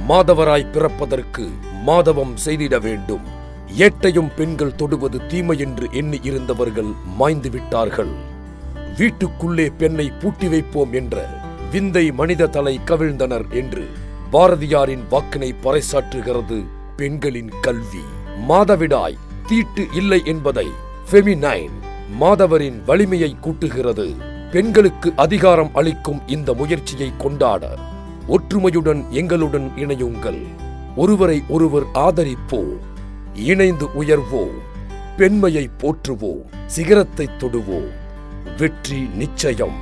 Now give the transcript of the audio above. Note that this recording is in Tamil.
மாதவராய் பிறப்பதற்கு மாதவம் செய்திட வேண்டும். ஏட்டையும் பெண்கள் தொடுவது தீமை என்று எண்ணி இருந்தவர்கள் மாய்ந்து விட்டார்கள். வீட்டுக்குள்ளே பெண்ணை பூட்டி வைப்போம் என்ற விந்தை மனித தலை கவிழ்ந்தனர் என்று பாரதியாரின் வாக்கினை பறைசாற்றுகிறது பெண்களின் கல்வி. மாதவிடாய் தீட்டு இல்லை என்பதை ஃபெமினைன் மாதவரின் வலிமையை கூட்டுகிறது. பெண்களுக்கு அதிகாரம் அளிக்கும் இந்த முயற்சியை கொண்டாட ஒற்றுமையுடன் எங்களுடன் இணையுங்கள். ஒருவரை ஒருவர் ஆதரிப்போம், இணைந்து உயர்வோம், பெண்மையை போற்றுவோம், சிகரத்தை தொடுவோம். வெற்றி நிச்சயம்.